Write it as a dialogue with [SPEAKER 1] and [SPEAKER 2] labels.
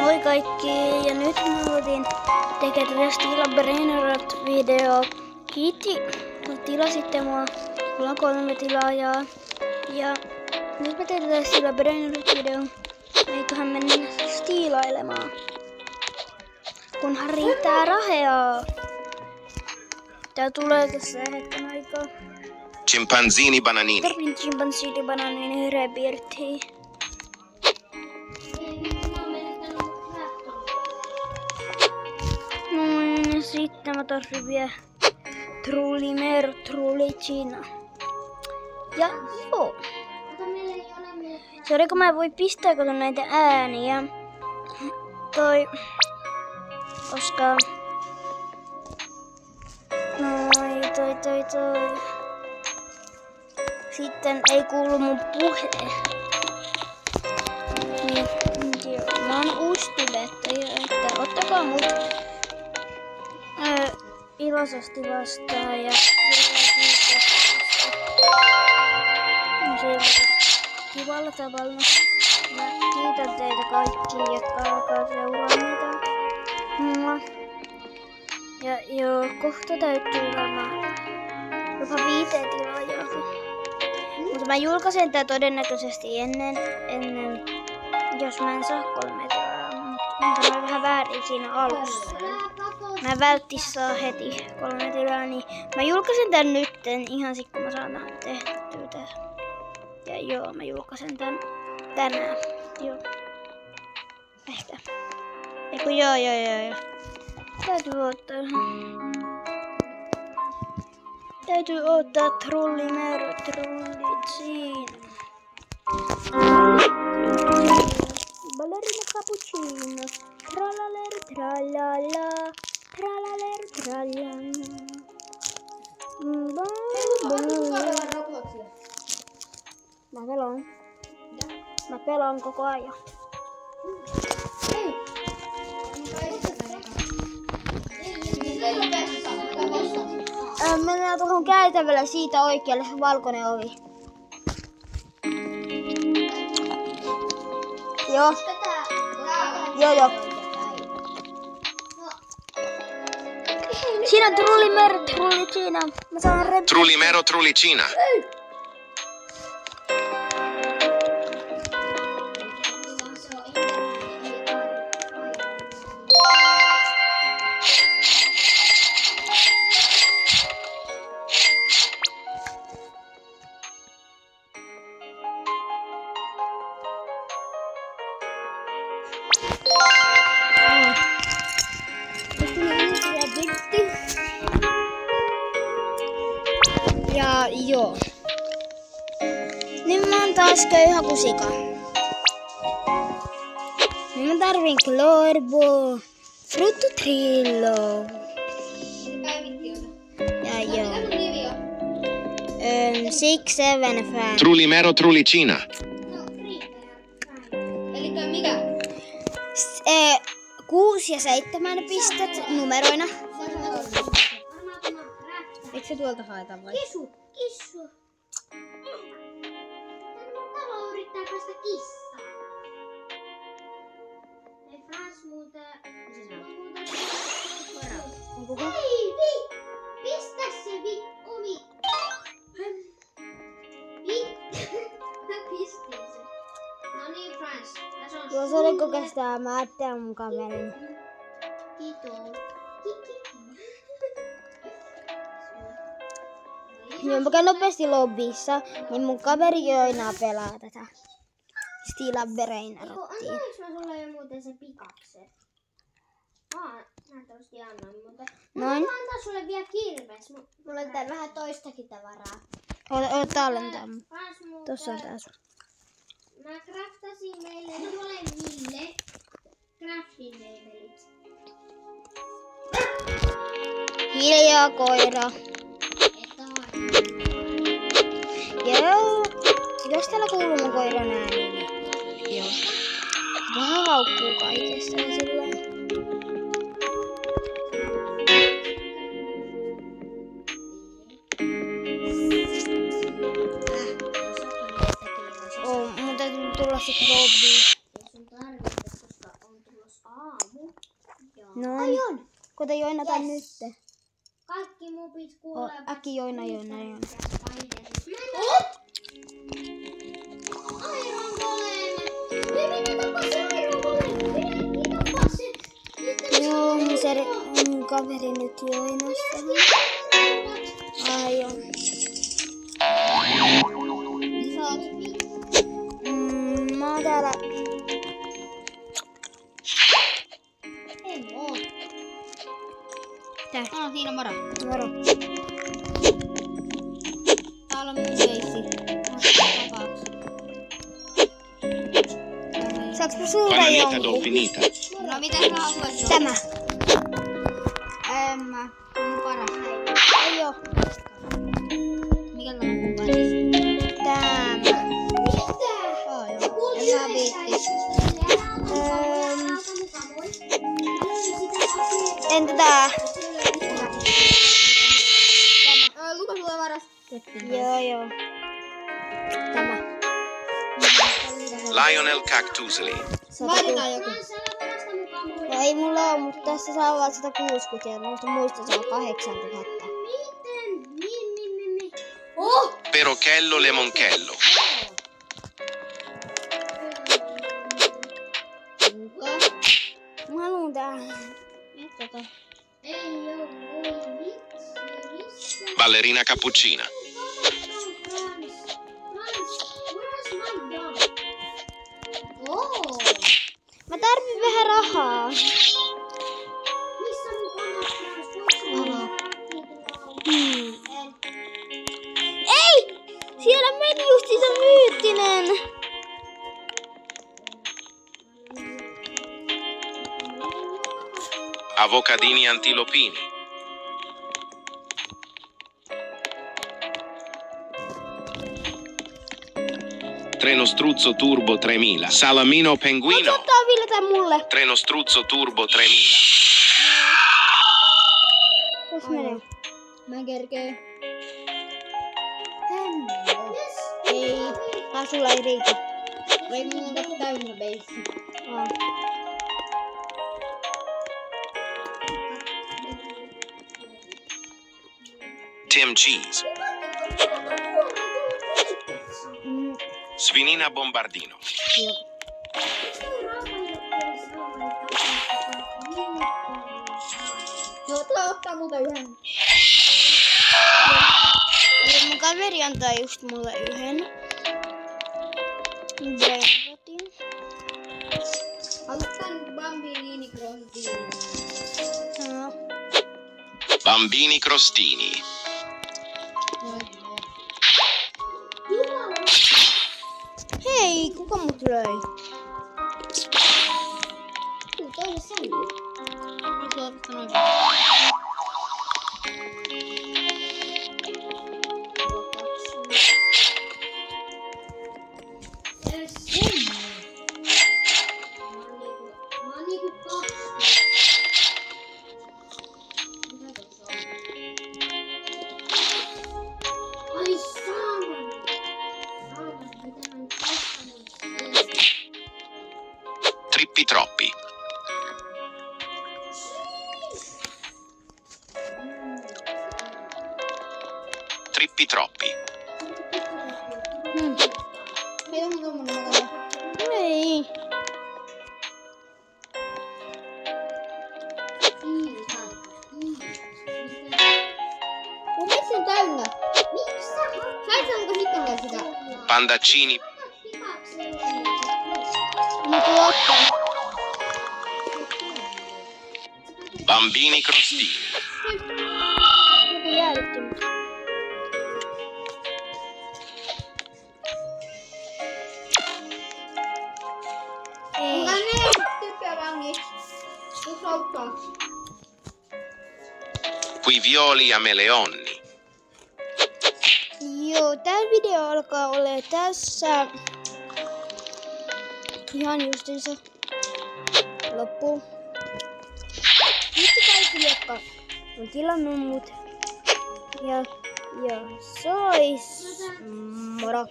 [SPEAKER 1] Moi kaikki, ja nyt mä otin tekemään Stila Brainrot video. Kiitti, kun tilasitte mua. Mulla on 3 tilaajaa. Ja nyt mä teen tätä Stila Brainrot videon. Eiköhän mennä stiilailemaan. Kunhan riittää rahea. Tää tulee tässä hetken aikaa.
[SPEAKER 2] Chimpanzini bananini.
[SPEAKER 1] Tarvin chimpanzini bananini rebirthi. Noin, sitten mä tarvitsen vielä Trullimero Trullicina. Ja joo. Sori, kun mä en voi pistää kato näitä ääniä. Koska... Toi. Sitten ei kuulu mun puhe. Niin, joo. Mä oon uusi tubettaja, että ottakaa mut iloisesti vastaan ja kivalla tavalla. Mä kiitän teitä kaikki, jotka alkaa seuraa meitä. Ja joo, kohta täytyy varmaan jopa 5 tilaajaakin. Mutta mä julkaisen tää todennäköisesti ennen jos mä en saa 3 tilaajaa. Mutta mä vähän väärin siinä alussa. Mä välttis saa heti 3 tilaajaa, niin mä julkaisen tän nytten ihan sit kun mä saan tehtyä tää. Ja joo, mä julkaisen tän tänään. Joo. Ehkä. Eiku joo. Täytyy ottaa Trullimero Trullicina. Ballerina cappuccino. Tralaler tralala. Tralaler tralala. Mä pelaan koko ajan. Mennään tuohon käytävälle siitä oikealle, se valkoinen ovi. Joo. Joo. Siinä on Trullimero Trullicina. Mä saan
[SPEAKER 2] Trullimero Trullicina.
[SPEAKER 1] Ja joo. Nyt mä oon taas köyhä kusika. Nyt mä tarvin Glorbo, Frutto Trillo. Ja joo. 6, 7, 5.
[SPEAKER 2] Trullimero Trullicina.
[SPEAKER 3] Elikkä mikä?
[SPEAKER 1] 6 ja 7 pistet numeroina.
[SPEAKER 3] Eikö se tuolta haeta vai?
[SPEAKER 1] Kissu.
[SPEAKER 3] Talo yrittää päästä kissa. Ei Frans muuta... Ei, pistä se ovi. Pistin se. No niin Frans, tässä on
[SPEAKER 1] Tuossa oli kokestaa mä ajattelin mun kaverin.
[SPEAKER 3] Kiitos.
[SPEAKER 1] Niin mä käyn nopeasti lobbyissa, niin mun kaveri ei enää pelaa tätä Stila Brainrottia.
[SPEAKER 3] Annoinko mä sulle jo muuten se pikakset? Mä tosti annoin, mutta...
[SPEAKER 1] Noin.
[SPEAKER 3] Mä antaa sulle vielä kirves. Mulla on täällä vähän toistakin tavaraa.
[SPEAKER 1] Oot tallentaa mun.
[SPEAKER 3] Frans muuta...
[SPEAKER 1] Tossa on taas.
[SPEAKER 3] Mä craftasin meille molemmille craftin meimelit.
[SPEAKER 1] Hiljaa koira. Joo. Jos täällä kuuluu mun koiran ääni, niin joo. Vähän haukkuu kaikesta ja silleen.
[SPEAKER 3] Mun täytyy tulla sit hobbiin. Jos on tarvetta, koska on tulossa
[SPEAKER 1] No
[SPEAKER 3] Ai on.
[SPEAKER 1] kuten Joinataan
[SPEAKER 3] Yes.
[SPEAKER 1] nyt.
[SPEAKER 3] Kaikki mupit kuolee.
[SPEAKER 1] Äkki Joina.
[SPEAKER 3] Airon goleme. Ei minä tapasin Airon goleme. Minäkin tapasin.
[SPEAKER 1] Joo, mun kaveri nyt Joinasta. Ai on.
[SPEAKER 3] Sä oot.
[SPEAKER 1] Mä oon täällä.
[SPEAKER 3] En oo.
[SPEAKER 1] Tää.
[SPEAKER 3] Siinä moro.
[SPEAKER 1] Moro.
[SPEAKER 3] Täällä on mun veissi.
[SPEAKER 1] Saaks mä sulta
[SPEAKER 2] Bananita
[SPEAKER 1] jonkun?
[SPEAKER 2] dolfinita.
[SPEAKER 3] No mitä sä haluat?
[SPEAKER 1] Tämä.
[SPEAKER 3] Mun paras.
[SPEAKER 1] Ei oo.
[SPEAKER 3] Mikä on mun paras?
[SPEAKER 1] Tämä.
[SPEAKER 3] Mitä? En mä viittis.
[SPEAKER 1] Entä tää?
[SPEAKER 3] Lukas tulee varastettiin.
[SPEAKER 1] Joo. Tämä.
[SPEAKER 2] Lionel Cactuseli.
[SPEAKER 3] Valitaan joku.
[SPEAKER 1] No ei mulla oo, mutta tässä saa vaan 160 ja muista saa 8000.
[SPEAKER 3] Oh!
[SPEAKER 2] Perochello lemoncello.
[SPEAKER 1] Mä haluun tää.
[SPEAKER 3] Ei oo voi vitsi.
[SPEAKER 2] Ballerina cappuccina.
[SPEAKER 3] Oh!
[SPEAKER 1] Mä tarvin vähän rahaa.
[SPEAKER 3] Missä mun
[SPEAKER 1] Ei! Siellä meni justiinsa myyttinen.
[SPEAKER 2] Avocadini antilopini. Treno struzzo turbo 3000. Salamino penguino.
[SPEAKER 1] Ottaa Ville tää mulle.
[SPEAKER 2] Treno struzzo turbo 3000.
[SPEAKER 1] Tuossa menee.
[SPEAKER 3] Mä kerkeen.
[SPEAKER 1] Ei. Sulla ei riitä.
[SPEAKER 3] Ei mulla on tässä täynnä beissi.
[SPEAKER 2] Tim cheese. Svinina bombardino.
[SPEAKER 1] Joo.
[SPEAKER 3] Joo, tuo ottaa multa yhden.
[SPEAKER 1] Ja mun kaveri antaa just mulle yhden. Brainrotin.
[SPEAKER 3] Haluat tän Bambini Crostini.
[SPEAKER 1] No.
[SPEAKER 2] Bambini crostini.
[SPEAKER 1] Hei, kuka mut löi?
[SPEAKER 3] Toinen sänky. Mä tuon sanoin.
[SPEAKER 2] Trippi troppi. Trippi troppi.
[SPEAKER 3] Heitä mun tommonen matala.
[SPEAKER 1] Ei.
[SPEAKER 3] Mun messi on täynnä. Sait sä muka sitten sitä?
[SPEAKER 2] Pandaccini.
[SPEAKER 1] Mä tuun ottaa.
[SPEAKER 2] Bambini crostini.
[SPEAKER 1] Joku jäädytti mut. Ei.
[SPEAKER 3] Mulla on 40 tykköä vangit. Yksi auttaa.
[SPEAKER 2] Quivioli ja meleonni.
[SPEAKER 1] Joo, tää video alkaa olla tässä. Ihan justiinsa loppuun. Kiitos kaikille, jotka on tilannut mut. Ja sois. Moro.